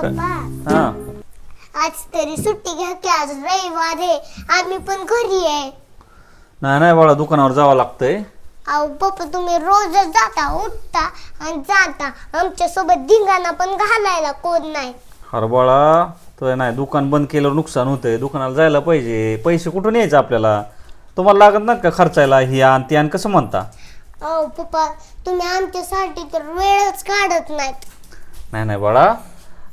पप्पा हा आज तरी सुट्टी घ्या की आज रविवार आहे आम्ही पण घरी आहे. नाही बाळा दुकानावर जावं लागतंय. अहो पप्पा तुम्ही रोजच जाता उठता आणि जाता आमच्या सोबत धिंगाणा पण घालायला कोण नाही. अरे बाळा तर नाही दुकान बंद केल्यावर नुकसान होतंय. दुकानाला जायला पाहिजे. पैसे कुठून यायचे आपल्याला? तुम्हाला लागत नाही का खर्चायला ही आण ती आण कसं म्हणता? अहो पप्पा तुम्ही आमच्यासाठी तर वेळच काढत नाहीत. नाही बाळा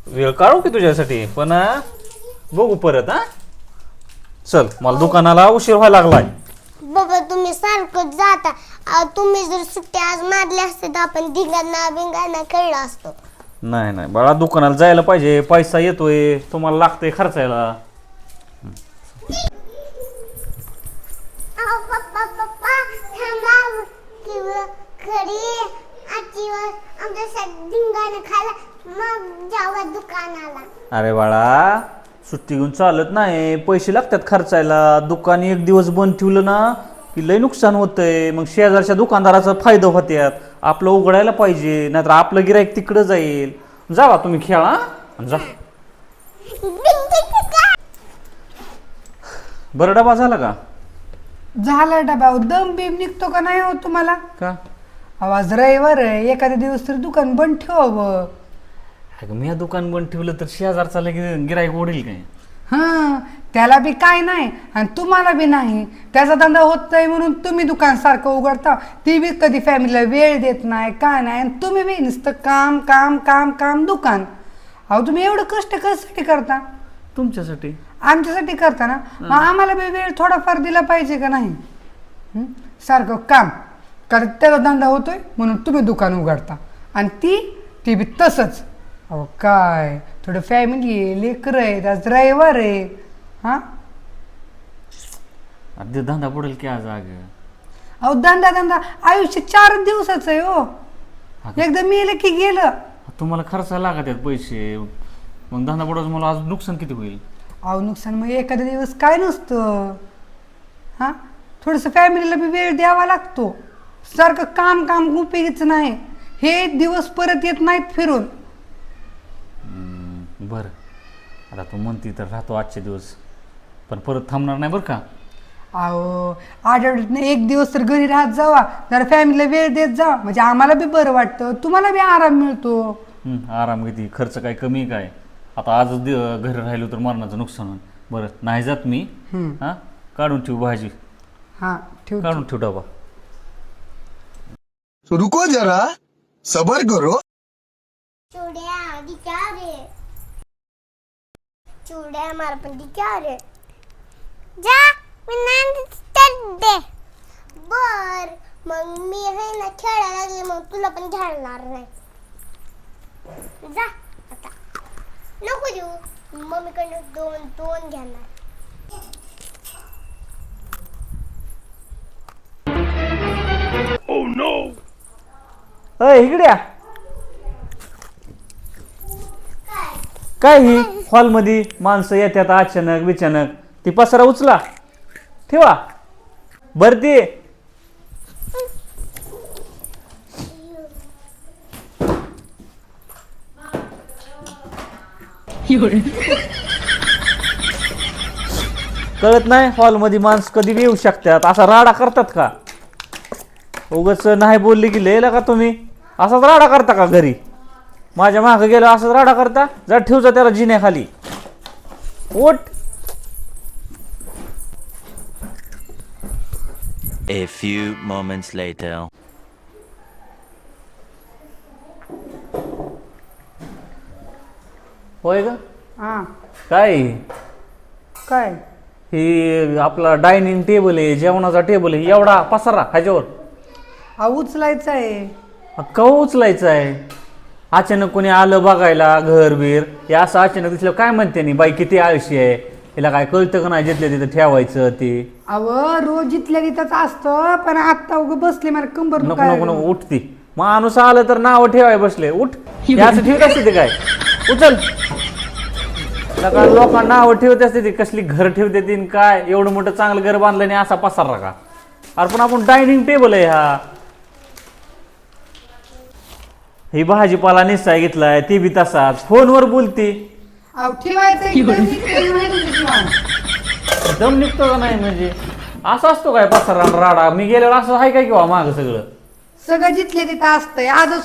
वेळ काढू की तुझ्यासाठी पण बघू परत. हा चल मला दुकानाला उशीर व्हायला लागलाय. बाबा तुम्ही सारखं जाता. तुम्ही जर सुट्टी आज मारली असते तर आपण धिंगाणा बिंगाणा खेळला असतो. नाही बाळा दुकानाला जायला पाहिजे. पैसा येतोय तुम्हाला लागतंय खर्चायला. पप्पा पप्पा थांबा किंवा खरी आजची आमच्यासाठी धिंगाणा खायला मग जावा दुकानाला. अरे बाळा सुट्टी घेऊन चालत नाही. पैसे लागतात खर्चायला. दुकान एक दिवस बंद ठेवलं ना की लय नुकसान होतंय. मग शेजारच्या दुकानदाराचा फायदा होत्यात. आपलं उघडायला पाहिजे नाहीतर आपलं गिराईक तिकडं जाईल. जावा तुम्ही खेळा आणि जा. बरं डबा झाला का? झाला डबा. दम बिम निघतो का नाही हो तुम्हाला? का आवाज रविवार आहे एखाद्या दिवस तरी दुकान बंद ठेवावं. अगं मी दुकान बंद ठेवलं तर शेजारचा गिराईक ओढील काय? हां त्याला बी काय नाही आणि तुम्हाला बी नाही. त्याचा धंदा होत नाही म्हणून तुम्ही दुकान सारखं उघडता. ती बी कधी फॅमिलीला वेळ देत नाही काय नाही. आणि तुम्ही बी नुसतं काम काम काम काम दुकान. अहो तुम्ही एवढं कष्ट कशासाठी करता? तुमच्यासाठी. आमच्यासाठी करता ना. मग आम्हाला बी वेळ थोडाफार दिला पाहिजे का नाही? सारखं काम कारण त्याचा धंदा होतोय म्हणून तुम्ही दुकान उघडता आणि ती बी तसंच. अहो काय थोडं फॅमिली आहे लेकरं आहेत आज रविवार आहे. हां अर्धे धंदा पडेल की आज अग. अहो धंदा आयुष्य 4 दिवसाचं आहे हो. एकदा मेलं की गेलं. तुम्हाला खर्चायला लागत आहेत पैसे. मग धंदा पडायचं मला आज नुकसान किती होईल? अहो नुकसान मग एखादा दिवस काय नसतं. हां थोडंसं फॅमिलीला बी वेळ द्यावा लागतो. सारखं काम काम उपयोगीचं नाही. हे दिवस परत येत नाहीत फिरून. बरं आता तू म्हणती तर राहतो आजचे दिवस पण परत थांबणार नाही बरं का? अहो आठवड्यातनं 1 दिवस तर घरी राहत जावा. जरा फॅमिलीला वेळ देत जा म्हणजे आम्हाला बी बरं वाटतं तुम्हाला बी आराम मिळतो. आराम किती खर्च काय कमी काय? आता आज घरी राहिलो तर मरणाचं नुकसान होईल. बरं नाही जात मी. हां काढून ठेवू भाजी. हां ठेव. काढून ठेवू डबा. तो रुको जरा सबर करो. चूड़िया दिखा रे चूड़िया हमारा पण दिखा रे जा मी नांद दे. बर मग मी आहे ना खेळायला लागले मग तुला पण घालणार नाही. जा आता नको देऊ मम्मीकडनं दोन घेणार. इकडे या. काय ही हॉलमध्ये माणसं येतात अचानक बिचानक. ती पसारा उचला ठेवा बरं. ते कळत नाही हॉलमध्ये माणसं कधी येऊ शकतात. असा राडा करतात का? उगाच नाही बोलली की लय का तुम्ही असाच राडा करता का घरी? माझ्या मागं गेलं असंच राडा करता. जा ठेवजा त्याला जिन्याखाली. ओट. A few moments later. होय ग हां काय? काय ही आपला डायनिंग टेबल आहे जेवणाचा टेबल आहे एवढा पसारा ह्याच्यावर अहो उचलायचं आहे. कवा उचलायचं आहे? अचानक कोणी आलं बघायला घर बीर हे असं अचानक दिसलं काय म्हणते नी बाई किती आळशी आहे. हिला काय कळतं का नाही जिथल्या तिथं ठेवायचं ते. अहो रोज इथल्या तिथंच असतं पण आत्ता उगं बसले मला कंबर नको दुखायला नको नको लागली. उठती. माणूस आलं तर नाव ठेवाय बसले. उठ हे असं ठेवत असते ते काय? उचल. लोकांना नाव ठेवत असते ती कसली घर ठेवते ती काय एवढं मोठं चांगलं घर बांधलं नाही असा पसारा का? अरे पण आपण डायनिंग टेबल आहे हा. ही भाजीपाला निसाय घेतलाय ती बी तसाच फोनवर बोलते. अहो ठेवायचं की नाही, ठेवायचं नाही ठेवा. दम निघतो का नाही म्हणजे असं असतो काय पसारा आणि राडा. मी गेल्यावर असं आहे काय किंवा माग सगळं सगळं जिथले तिथं असतंय आजच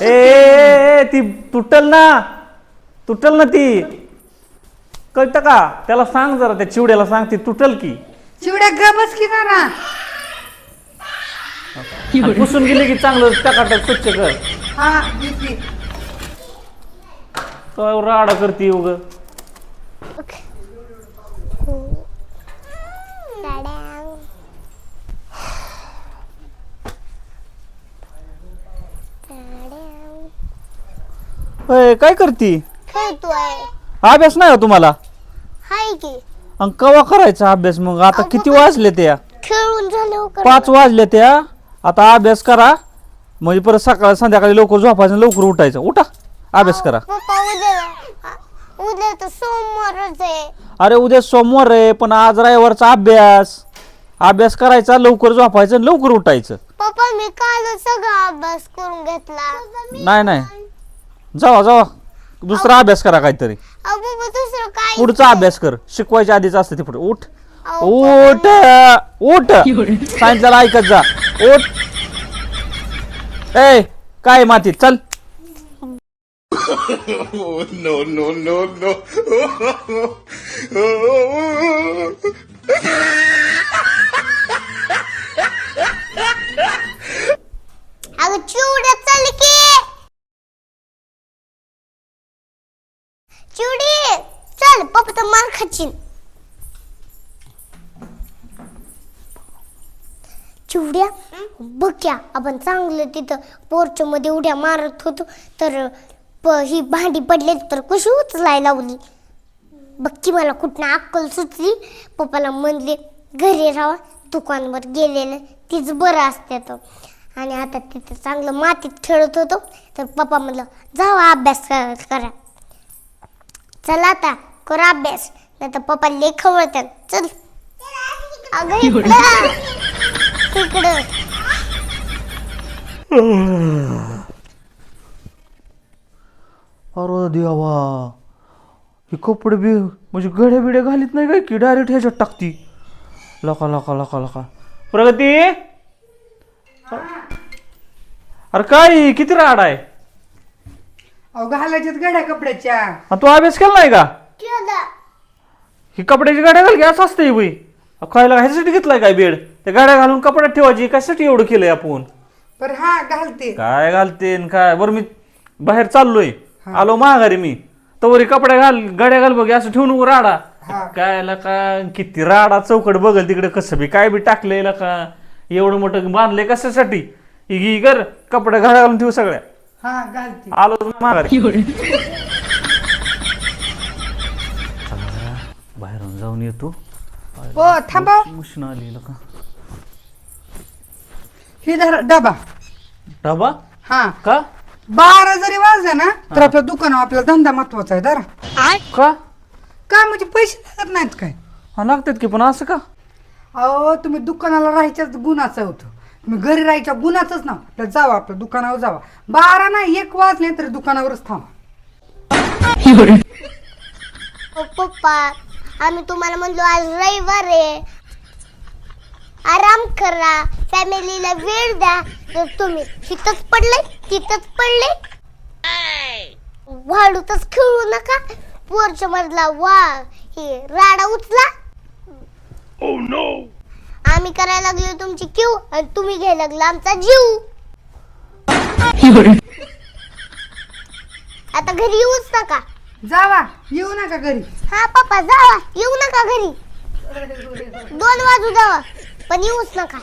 ती तुटल ना ती कळतं का. त्याला सांग जरा त्या चिवड्याला सांग ती तुटल की. चिवड्या गबस की जरा. आणि पुसून गेली की चांगलं टकाटक स्वच्छ कर. हा घेतली. काय राडा करते उग. काय करती खेळतोय. अभ्यास नाही हो तुम्हाला. हाय की आणि कवा करायचा अभ्यास मग. आता किती वाजले त्या खेळून झालं का? 5 वाजले त्या. आता अभ्यास करा म्हणजे परत सकाळ संध्याकाळी लवकर झोपायचं लवकर उठायचं. उठा अभ्यास करा. पप्पा उद्या तर सोमवारच आहे. अरे उद्या सोमवार आहे पण आज रविवारचा अभ्यास करायचा लवकर झोपायचं आणि लवकर उठायचं. पप्पा मी काल सगळा अभ्यास करून घेतला. नाही जावा दुसरा अभ्यास करा काहीतरी. अहो पप्पा दुसरं काय? पुढचा अभ्यास कर. शिकवायच्या आधीच असतं ते पुढे. उठ अहो, सांगितलं ऐकत जा. उठ काय मातीत चल. No, no, no, no. अगं चिवड्या चल की. चिवडी चल पप्पा तर मार खाचीन. चिवड्या बघ क्या आपण चांगलं तिथं पोर्च मध्ये उड्या मारत होतो तर ही भांडी पडली तर कशी उचलाय लावली. बघ की मला कुठनं अक्कल सुचली. पप्पाला म्हणले घरी राहा दुकानवर गेलेलं तीच बरं असते तो. आणि आता तिथं चांगलं मातीत खेळत होतो तर पप्पा म्हणलं जावा अभ्यास करा. चला आता करा अभ्यास नाही तर पप्पा लय खवळतात. चल अगं इकडं अरे देवा हे कपडे बी म्हणजे गड्या बिड्या घालीत नाही काय की डायरेक्ट ह्याच्यात टाकती. लका प्रगती अरे काय किती राड आहे. अहो घालायच्यात गड्या कपड्याच्या. आणि तू अभ्यास केला नाही का. ही कपड्याची गाड्या घाल की असं असते बाई. खायला ह्याच्यासाठी घेतलाय काय बेड. त्या गाड्या घालून कपड्यात ठेवायची कशासाठी एवढं केलंय आपण. पर हा घालते. काय घालते काय बरं. मी बाहेर चाललोय आलो माघारी मी तवरी कपड्या गाड्या घाल बघ असं ठेवून राडा. काय का किती राडा चौकट बघल तिकडे कसं बी काय बी टाकलेलं का. एवढं मोठं बांधलंय कशासाठी. ही कर कपड्या घाड्या घालून ठेवू सगळ्या. हा घालते. आलो माघारी. बाहेरून जाऊन येतो. हो थांबा. उष्ण आली का. ही धरा डबा. हा का 12 जरी वाजले ना तर आपल्या दुकानावर आपला धंदा महत्वाचा आहे. धरा का म्हणजे पैसे लागत नाहीत काय. हा लागतात की पण असं का. अहो तुम्ही दुकानाला राहायच्याच गुणाचं होतं. तुम्ही घरी राहायच्या गुणाचंच ना. आपलं जावा आपल्या दुकानावर जावा. 12 नाही 1 वाजले तरी दुकानावरच थांबा. पप्पा आम्ही तुम्हाला म्हणलो आज रविवार आहे आराम करा फॅमिलीला वेळ द्या तर तुम्ही तिथंच पडले वाढूतच खेळू नका. पोरच्या मधला हे राडा उचला. आम्ही करायला लागलो तुमची क्यू आणि तुम्ही घ्यायला लागला आमचा जीव. आता घरी येऊच नका. जावा येऊ नका घरी. हा पप्पा जावा येऊ नका घरी. 2 वाजू जावा पण येऊच नका.